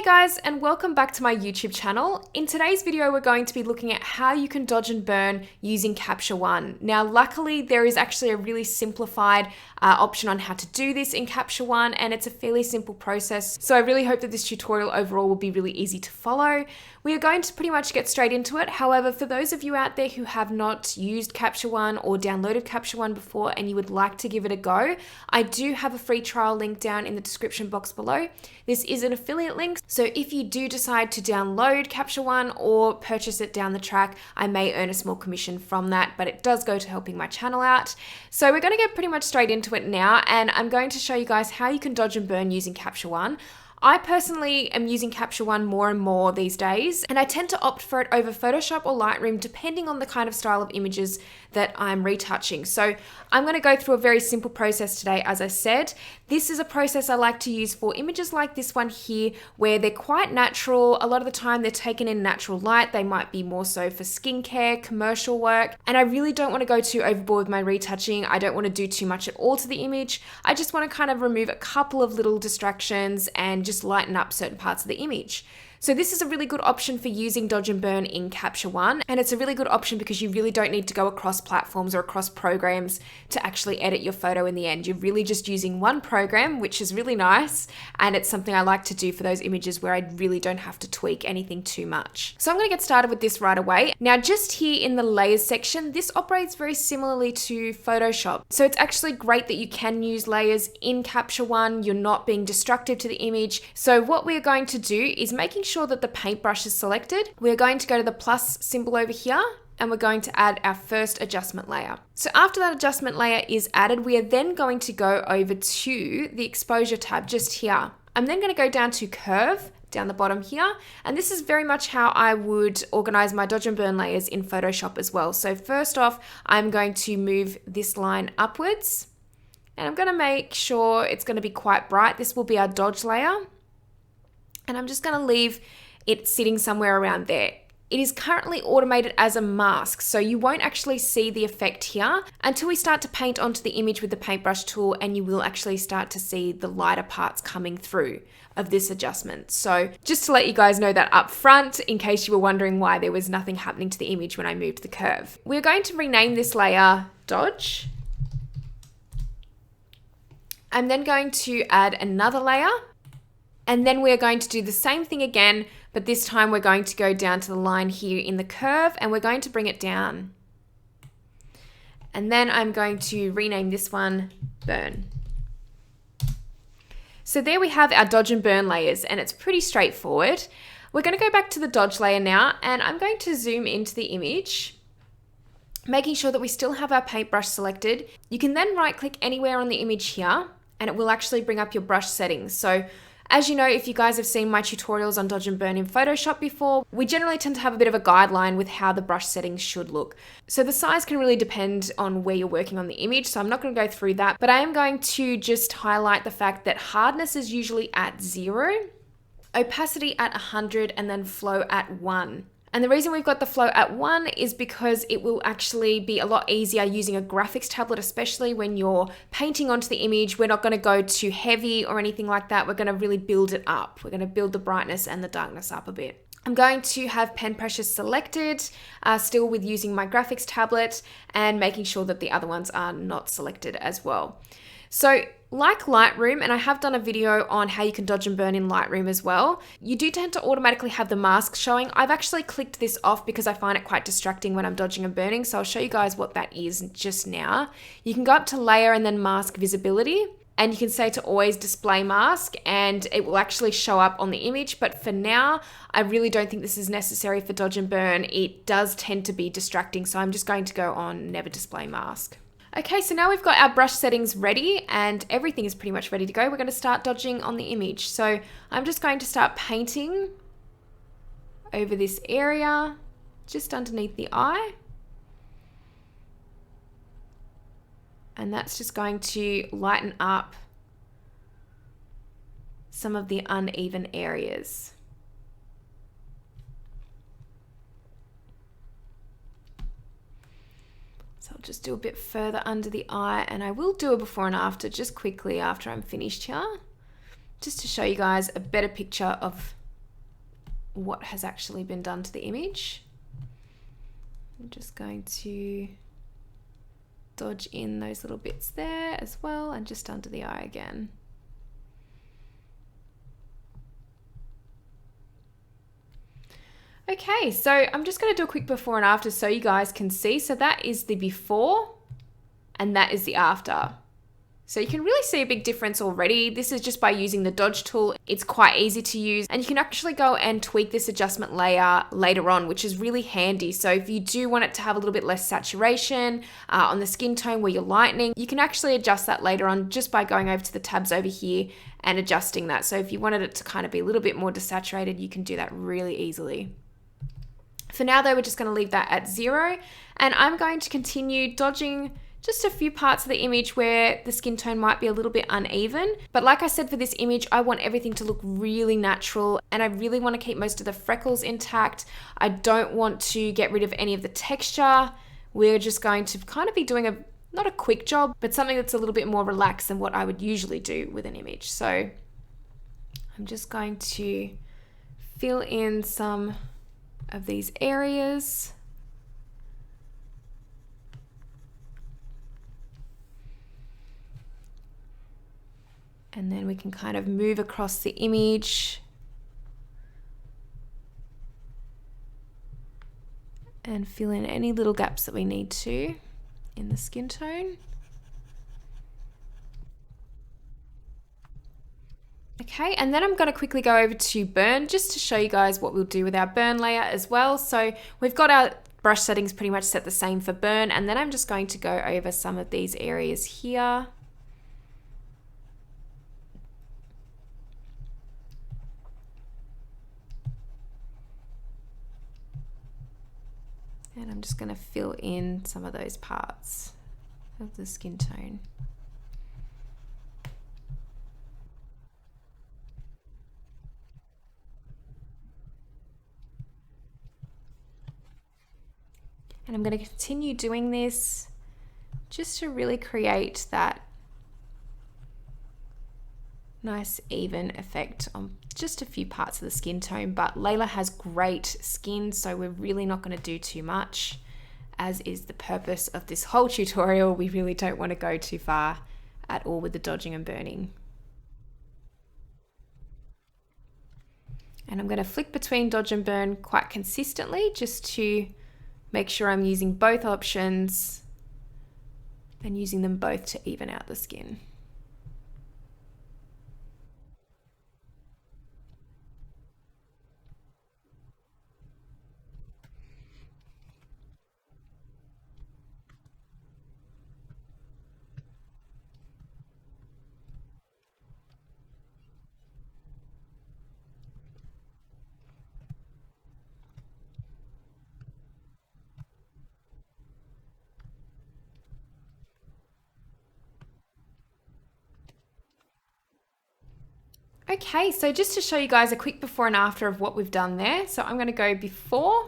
Guys, and welcome back to my YouTube channel. In today's video, we're going to be looking at how you can dodge and burn using Capture One. Now, luckily, there is actually a really simplified option on how to do this in Capture One, and it's a fairly simple process. So I really hope that this tutorial overall will be really easy to follow. We are going to pretty much get straight into it. However, for those of you out there who have not used Capture One or downloaded Capture One before and you would like to give it a go, I do have a free trial link down in the description box below. This is an affiliate link, so if you do decide to download Capture One or purchase it down the track, I may earn a small commission from that, but it does go to helping my channel out. So we're going to get pretty much straight into it now, and I'm going to show you guys how you can dodge and burn using Capture One. I personally am using Capture One more and more these days, and I tend to opt for it over Photoshop or Lightroom depending on the kind of style of images that I'm retouching. So I'm going to go through a very simple process today, as I said. This is a process I like to use for images like this one here, where they're quite natural. A lot of the time they're taken in natural light. They might be more so for skincare, commercial work, and I really don't want to go too overboard with my retouching. I don't want to do too much at all to the image. I just want to kind of remove a couple of little distractions and just lighten up certain parts of the image. So this is a really good option for using dodge and burn in Capture One, and it's a really good option because you really don't need to go across platforms or across programs to actually edit your photo in the end. You're really just using one program, which is really nice, and it's something I like to do for those images where I really don't have to tweak anything too much. So I'm going to get started with this right away. Now, just here in the layers section, this operates very similarly to Photoshop. So it's actually great that you can use layers in Capture One. You're not being destructive to the image. So what we're going to do is making sure that the paintbrush is selected. We're going to go to the plus symbol over here, and we're going to add our first adjustment layer. So after that adjustment layer is added, we are then going to go over to the exposure tab just here. I'm then going to go down to curve down the bottom here, and this is very much how I would organize my dodge and burn layers in Photoshop as well. So first off, I'm going to move this line upwards, and I'm going to make sure it's going to be quite bright. This will be our dodge layer. And I'm just going to leave it sitting somewhere around there. It is currently automated as a mask, so you won't actually see the effect here until we start to paint onto the image with the paintbrush tool, and you will actually start to see the lighter parts coming through of this adjustment. So just to let you guys know that up front, in case you were wondering why there was nothing happening to the image when I moved the curve. We're going to rename this layer Dodge. I'm then going to add another layer. And then we're going to do the same thing again, but this time we're going to go down to the line here in the curve, and we're going to bring it down. And then I'm going to rename this one Burn. So there we have our dodge and burn layers, and it's pretty straightforward. We're going to go back to the dodge layer now, and I'm going to zoom into the image, making sure that we still have our paintbrush selected. You can then right click anywhere on the image here, and it will actually bring up your brush settings. So as you know, if you guys have seen my tutorials on dodge and burn in Photoshop before, we generally tend to have a bit of a guideline with how the brush settings should look. So the size can really depend on where you're working on the image, so I'm not going to go through that, but I am going to just highlight the fact that hardness is usually at 0, opacity at 100, and then flow at 1. And the reason we've got the flow at 1 is because it will actually be a lot easier using a graphics tablet, especially when you're painting onto the image. We're not going to go too heavy or anything like that. We're going to really build it up. We're going to build the brightness and the darkness up a bit. I'm going to have pen pressure selected, still with using my graphics tablet, and making sure that the other ones are not selected as well. So like Lightroom, and I have done a video on how you can dodge and burn in Lightroom as well, you do tend to automatically have the mask showing. I've actually clicked this off because I find it quite distracting when I'm dodging and burning, so I'll show you guys what that is just now. You can go up to layer and then mask visibility, and you can say to always display mask, and it will actually show up on the image. But for now, I really don't think this is necessary for dodge and burn. It does tend to be distracting, so I'm just going to go on never display mask. Okay, so now we've got our brush settings ready and everything is pretty much ready to go. We're going to start dodging on the image. So I'm just going to start painting over this area just underneath the eye. And that's just going to lighten up some of the uneven areas. So I'll just do a bit further under the eye, and I will do a before and after just quickly after I'm finished here, just to show you guys a better picture of what has actually been done to the image. I'm just going to dodge in those little bits there as well, and just under the eye again. Okay, so I'm just going to do a quick before and after so you guys can see. So that is the before and that is the after. So you can really see a big difference already. This is just by using the dodge tool. It's quite easy to use, and you can actually go and tweak this adjustment layer later on, which is really handy. So if you do want it to have a little bit less saturation on the skin tone where you're lightening, you can actually adjust that later on just by going over to the tabs over here and adjusting that. So if you wanted it to kind of be a little bit more desaturated, you can do that really easily. For now though, we're just going to leave that at 0, and I'm going to continue dodging just a few parts of the image where the skin tone might be a little bit uneven. But like I said, for this image, I want everything to look really natural, and I really want to keep most of the freckles intact. I don't want to get rid of any of the texture. We're just going to kind of be doing not a quick job, but something that's a little bit more relaxed than what I would usually do with an image. So I'm just going to fill in some of these areas. And then we can kind of move across the image and fill in any little gaps that we need to in the skin tone. Okay, and then I'm going to quickly go over to burn just to show you guys what we'll do with our burn layer as well. So we've got our brush settings pretty much set the same for burn, and then I'm just going to go over some of these areas here. And I'm just going to fill in some of those parts of the skin tone. And I'm going to continue doing this just to really create that nice even effect on just a few parts of the skin tone. But Layla has great skin, so we're really not going to do too much, as is the purpose of this whole tutorial. We really don't want to go too far at all with the dodging and burning. And I'm going to flick between dodge and burn quite consistently just to make sure I'm using both options and using them both to even out the skin. Okay, so just to show you guys a quick before and after of what we've done there. So I'm going to go before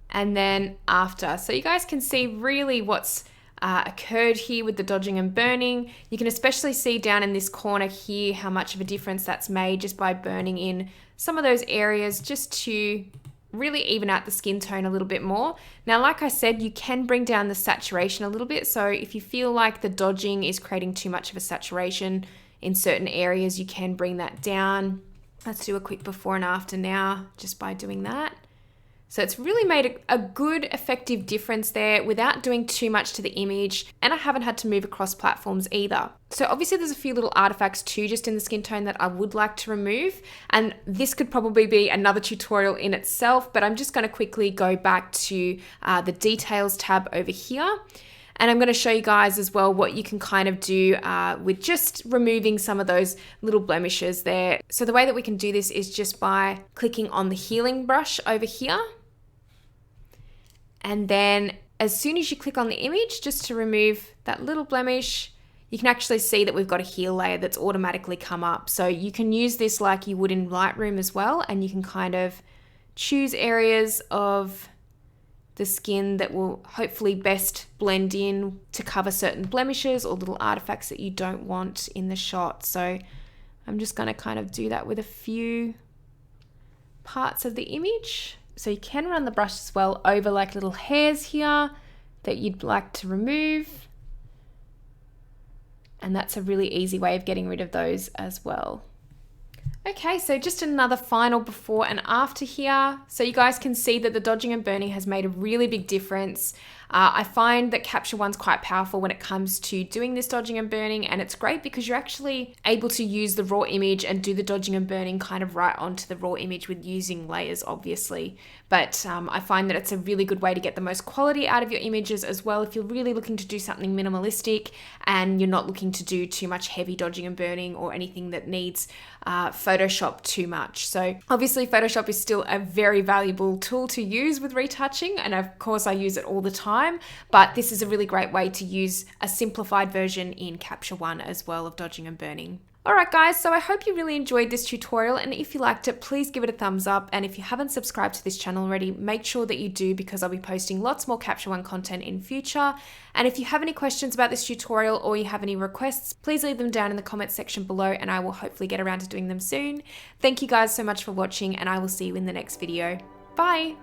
and then after. So you guys can see really what's occurred here with the dodging and burning. You can especially see down in this corner here how much of a difference that's made just by burning in some of those areas just to really even out the skin tone a little bit more. Now, like I said, you can bring down the saturation a little bit. So if you feel like the dodging is creating too much of a saturation in certain areas, you can bring that down. Let's do a quick before and after now just by doing that. So it's really made a good effective difference there without doing too much to the image, and I haven't had to move across platforms either. So obviously there's a few little artifacts too just in the skin tone that I would like to remove, and this could probably be another tutorial in itself, but I'm just going to quickly go back to the details tab over here. And I'm going to show you guys as well what you can kind of do with just removing some of those little blemishes there. So the way that we can do this is just by clicking on the healing brush over here. And then as soon as you click on the image, just to remove that little blemish, you can actually see that we've got a heal layer that's automatically come up. So you can use this like you would in Lightroom as well. And you can kind of choose areas of the skin that will hopefully best blend in to cover certain blemishes or little artifacts that you don't want in the shot. So I'm just going to kind of do that with a few parts of the image. So you can run the brush as well over like little hairs here that you'd like to remove. And that's a really easy way of getting rid of those as well. Okay, so just another final before and after here. So you guys can see that the dodging and burning has made a really big difference. I find that Capture One's quite powerful when it comes to doing this dodging and burning, and it's great because you're actually able to use the raw image and do the dodging and burning kind of right onto the raw image with using layers, obviously. But I find that it's a really good way to get the most quality out of your images as well if you're really looking to do something minimalistic and you're not looking to do too much heavy dodging and burning or anything that needs Photoshop too much. So obviously Photoshop is still a very valuable tool to use with retouching, and of course I use it all the time, but this is a really great way to use a simplified version in Capture One as well of dodging and burning. Alright guys, so I hope you really enjoyed this tutorial, and if you liked it, please give it a thumbs up, and if you haven't subscribed to this channel already, make sure that you do, because I'll be posting lots more Capture One content in future. And if you have any questions about this tutorial or you have any requests, please leave them down in the comments section below and I will hopefully get around to doing them soon. Thank you guys so much for watching, and I will see you in the next video. Bye!